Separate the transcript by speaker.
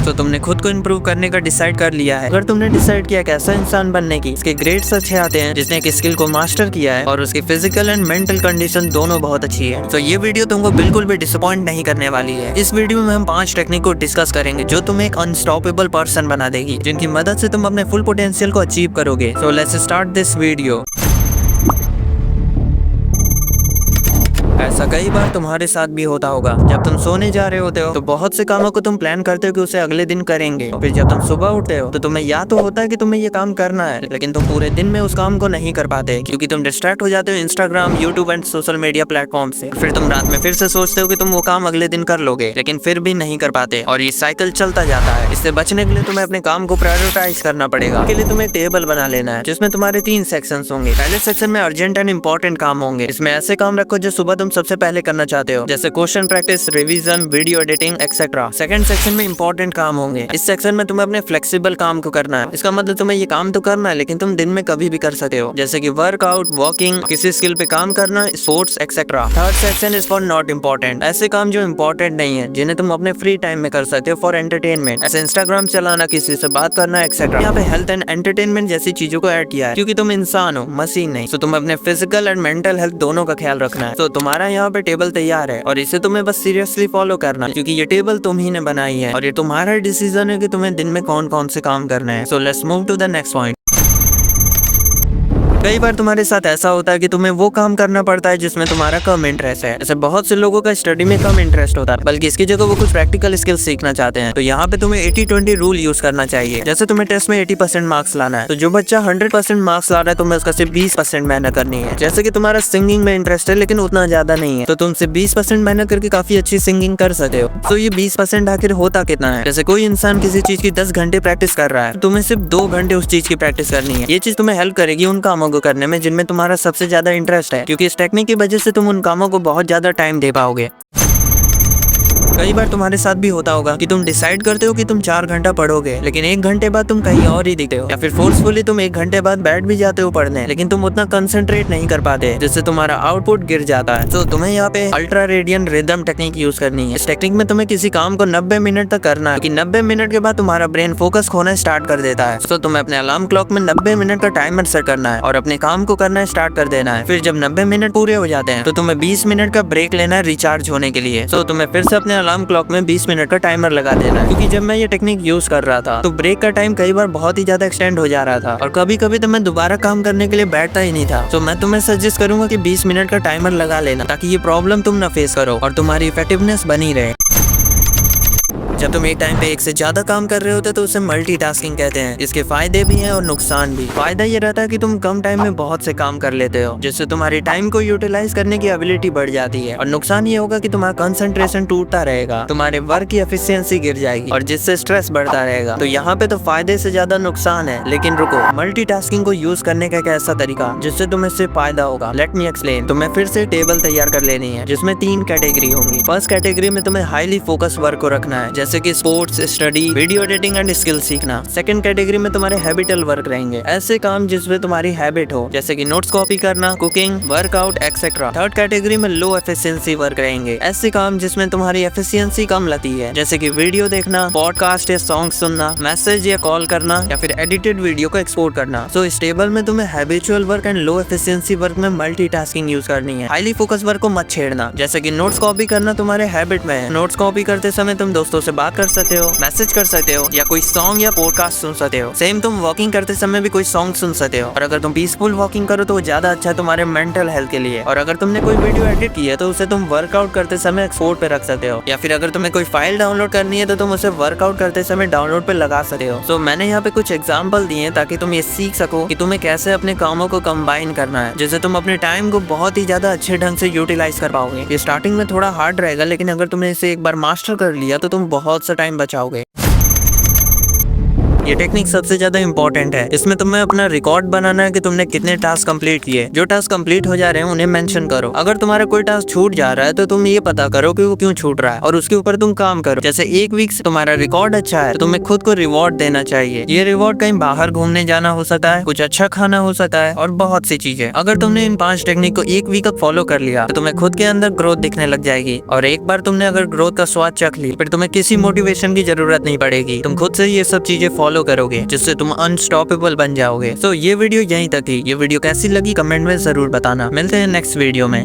Speaker 1: तो तुमने खुद को इम्प्रूव करने का डिसाइड कर लिया है। अगर तुमने डिसाइड किया कैसा इंसान बनने की, इसके ग्रेड्स अच्छे आते हैं जिसने एक स्किल को मास्टर किया है और उसकी फिजिकल एंड मेंटल कंडीशन दोनों बहुत अच्छी है, तो ये वीडियो तुमको बिल्कुल भी डिसअपॉइंट नहीं करने वाली है। इस वीडियो में हम 5 टेक्निक को डिस्कस करेंगे जो तुम्हें एक अनस्टॉपेबल पर्सन बना देगी, जिनकी मदद से तुम अपने फुल पोटेंशियल को अचीव करोगे। So let's start this video. ऐसा कई बार तुम्हारे साथ भी होता होगा। जब तुम सोने जा रहे होते हो तो बहुत से कामों को तुम प्लान करते हो कि उसे अगले दिन करेंगे, फिर जब तुम सुबह उठते हो तो तुम्हें या तो होता है कि तुम्हें ये काम करना है, लेकिन तुम पूरे दिन में उस काम को नहीं कर पाते क्योंकि तुम डिस्ट्रैक्ट हो जाते हो Instagram, YouTube and social media platform से। फिर तुम रात में फिर से सोचते हो कि तुम वो काम अगले दिन कर लोगे, लेकिन फिर भी नहीं कर पाते और ये साइकिल चलता जाता है। इससे बचने के लिए तुम्हें अपने काम को प्रायोरिटाइज करना पड़ेगा। इसके लिए तुम्हें टेबल बना लेना है जिसमें तुम्हारे 3 सेक्शन होंगे। पहले सेक्शन में अर्जेंट एंड इंपॉर्टेंट काम होंगे। इसमें ऐसे काम रखो जो सुबह तुम सबसे पहले करना चाहते हो, जैसे question practice, revision, video editing etcetera. Second section में इंपॉर्टेंट काम होंगे। इस सेक्शन में तुम्हें अपने फ्लेक्सिबल काम को करना है। इसका मतलब तुम्हें ये काम तो करना है लेकिन तुम दिन में कभी भी कर सकते हो, जैसे कि वर्कआउट, वॉकिंग, किसी स्किल पे काम करना, sports etcetera. Third section is for not important, ऐसे काम जो इम्पोर्टेंट नहीं है जिन्हें तुम अपने फ्री टाइम में कर सकते हो फॉर एंटरटेनमेंट, ऐसे इंस्टाग्राम चलाना, किसी से बात करना एक्सेट्रा। यहाँ पे हेल्थ एंड एंटरटेनमेंट जैसी चीजों को ऐड किया है क्योंकि तुम इंसान हो, मशीन नहीं। तो तुम अपने फिजिकल एंड मेंटल हेल्थ दोनों का ख्याल रखना है। तो तुम्हारा यहाँ पे टेबल तैयार है और इसे तुम्हें बस सीरियसली फॉलो करना है क्योंकि ये टेबल तुम ही ने बनाई है और ये तुम्हारा डिसीजन है कि तुम्हें दिन में कौन कौन से काम करने हैं। So let's move to the next point. कई बार तुम्हारे साथ ऐसा होता है कि तुम्हें वो काम करना पड़ता है जिसमें तुम्हारा कम इंटरेस्ट है। ऐसे बहुत से लोगों का स्टडी में कम इंटरेस्ट होता है, बल्कि इसकी जगह वो कुछ प्रैक्टिकल स्किल्स सीखना चाहते हैं। तो यहाँ पे तुम्हें 80-20 रूल यूज करना चाहिए। जैसे तुम्हें टेस्ट में 80% मार्क्स लाना है, तो जो बच्चा 100% मार्क्स ला रहा है तुम्हें उसका सिर्फ 20% मेहनत करनी है। जैसे कि तुम्हारा सिंगिंग में इंटरेस्ट है लेकिन उतना ज्यादा नहीं है, तो तुम सिर्फ 20% मेहनत करके काफी अच्छी सिंगिंग कर सकते हो। तो ये 20% आखिर होता कितना है? जैसे कोई इंसान किसी चीज की 10 घंटे प्रैक्टिस कर रहा है, तुम्हें सिर्फ 2 घंटे उस चीज की प्रैक्टिस करनी है। ये चीज तुम्हें हेल्प करेगी उन कामों को करने में जिनमें तुम्हारा सबसे ज्यादा इंटरेस्ट है, क्योंकि इस टेक्निक की वजह से तुम उन कामों को बहुत ज्यादा टाइम दे पाओगे। कई बार तुम्हारे साथ भी होता होगा कि तुम डिसाइड करते हो कि तुम 4 घंटा पढ़ोगे, लेकिन 1 घंटे बाद तुम कहीं और ही दिखते हो, या फिर फोर्सफुली तुम 1 घंटे बाद बैठ भी जाते हो पढ़ने, लेकिन तुम उतना कंसंट्रेट नहीं कर पाते जिससे तुम्हारा आउटपुट गिर जाता है। तो तुम्हें यहाँ पे ultra radian rhythm technique use करनी है। इस टेक्निक में तुम्हें किसी काम को 90 मिनट तक करना है, क्योंकि 90 मिनट के बाद तुम्हारा ब्रेन फोकस खोना स्टार्ट कर देता है। तो तुम्हें अपने अलार्म क्लॉक में 90 मिनट का टाइमर सेट करना है और अपने काम को करना स्टार्ट कर देना है। फिर जब 90 मिनट पूरे हो जाते हैं तो तुम्हें 20 मिनट का ब्रेक लेना है रिचार्ज होने के लिए। तो तुम्हें फिर से अपने अलार्म क्लॉक में 20 मिनट का टाइमर लगा देना है, क्योंकि जब मैं ये टेक्निक यूज कर रहा था तो ब्रेक का टाइम कई बार बहुत ही ज्यादा एक्सटेंड हो जा रहा था और कभी कभी तो मैं दोबारा काम करने के लिए बैठता ही नहीं था। तो मैं तुम्हें सजेस्ट करूंगा कि 20 मिनट का टाइमर लगा लेना, ताकि ये प्रॉब्लम तुम ना फेस करो और तुम्हारी इफेक्टिवनेस बनी रहे। जब तुम एक टाइम पे एक से ज्यादा काम कर रहे होते तो उसे मल्टीटास्किंग कहते हैं। इसके फायदे भी हैं और नुकसान भी। फायदा ये रहता है कि तुम कम टाइम में बहुत से काम कर लेते हो, जिससे तुम्हारी टाइम को यूटिलाइज करने की एबिलिटी बढ़ जाती है। और नुकसान ये होगा कि तुम्हारा कंसंट्रेशन टूटता रहेगा, तुम्हारे वर्क की एफिशिएंसी गिर जाएगी और जिससे स्ट्रेस बढ़ता रहेगा। तो यहाँ पे तो फायदे से ज्यादा नुकसान है। लेकिन रुको, मल्टीटास्किंग को यूज करने का एक ऐसा तरीका जिससे तुम्हें सिर्फ फायदा होगा। Let me explain. तुम्हें फिर से टेबल तैयार कर लेनी है जिसमें 3 कैटेगरी होंगी। फर्स्ट कैटेगरी में तुम्हें हाईली फोकस वर्क को रखना है, जैसे कि sports, study, video editing and skill सीखना। सेकंड कैटेगरी में तुम्हारे हैबिटल वर्क रहेंगे, ऐसे काम जिसमें तुम्हारी हैबिट हो, जैसे कि नोट्स कॉपी करना, cooking, workout etcetera. Third category में लो एफिशिएंसी वर्क रहेंगे, ऐसे काम जिसमें तुम्हारी एफिशिएंसी कम लगती है, जैसे कि वीडियो देखना, पॉडकास्ट या सॉन्ग सुनना, मैसेज या कॉल करना, या फिर एडिटेड वीडियो को एक्सपोर्ट करना। सो इस टेबल में तुम्हें habitual work and low efficiency work में मल्टीटास्किंग यूज करनी है। हाईली फोकस वर्क को मत छेड़ना, जैसे कि नोट्स कॉपी करना तुम्हारे हैबिट में है। नोट्स कॉपी करते समय तुम दोस्तों से बात कर सकते हो, मैसेज कर सकते हो या कोई सॉन्ग या पॉडकास्ट सुन सकते हो। सेम तुम वॉकिंग करते समय भी कोई सॉन्ग सुन सकते हो, और अगर तुम पीसफुल वॉकिंग करो तो वो ज्यादा अच्छा है तुम्हारे मेंटल हेल्थ के लिए। और अगर तुमने कोई वीडियो एडिट की है तो उसे तुम वर्कआउट करते समय एक्सपोर्ट पे रख सकते हो, या फिर अगर तुम्हें कोई फाइल डाउनलोड करनी है तो तुम उसे वर्कआउट करते समय डाउनलोड पे लगा सकते हो। तो मैंने यहाँ पे कुछ एग्जाम्पल दिए हैं ताकि तुम ये सीख सको कि तुम्हें कैसे अपने कामों को कंबाइन करना है, जिससे तुम अपने टाइम को बहुत ही ज्यादा अच्छे ढंग से यूटिलाइज कर पाओगे। ये स्टार्टिंग में थोड़ा हार्ड रहेगा, लेकिन अगर तुमने इसे एक बार मास्टर कर लिया तो तुम बहुत सा टाइम बचाओगे। ये टेक्निक सबसे ज्यादा इंपॉर्टेंट है। इसमें तुम्हें अपना रिकॉर्ड बनाना है कि तुमने कितने टास्क कंप्लीट किए। जो टास्क कंप्लीट हो जा रहे हैं उन्हें मेंशन करो। अगर तुम्हारा कोई टास्क छूट जा रहा है तो तुम ये पता करो कि वो क्यों छूट रहा है और उसके ऊपर तुम काम करो। जैसे एक वीक से तुम्हारा रिकॉर्ड अच्छा है तो तुम्हें खुद को रिवॉर्ड देना चाहिए। ये रिवॉर्ड कहीं बाहर घूमने जाना हो सकता है, कुछ अच्छा खाना हो सकता है और बहुत सी चीजें। अगर तुमने इन 5 टेक्निक को एक वीक तक फॉलो कर लिया तो तुम्हें खुद के अंदर ग्रोथ दिखने लग जाएगी। और एक बार तुमने अगर ग्रोथ का स्वाद चख ली फिर तुम्हें किसी मोटिवेशन की जरूरत नहीं पड़ेगी। तुम खुद से ये सब चीजें फॉलो करोगे जिससे तुम अनस्टॉपेबल बन जाओगे। तो ये वीडियो यहीं तक थी। ये वीडियो कैसी लगी कमेंट में जरूर बताना। मिलते हैं नेक्स्ट वीडियो में।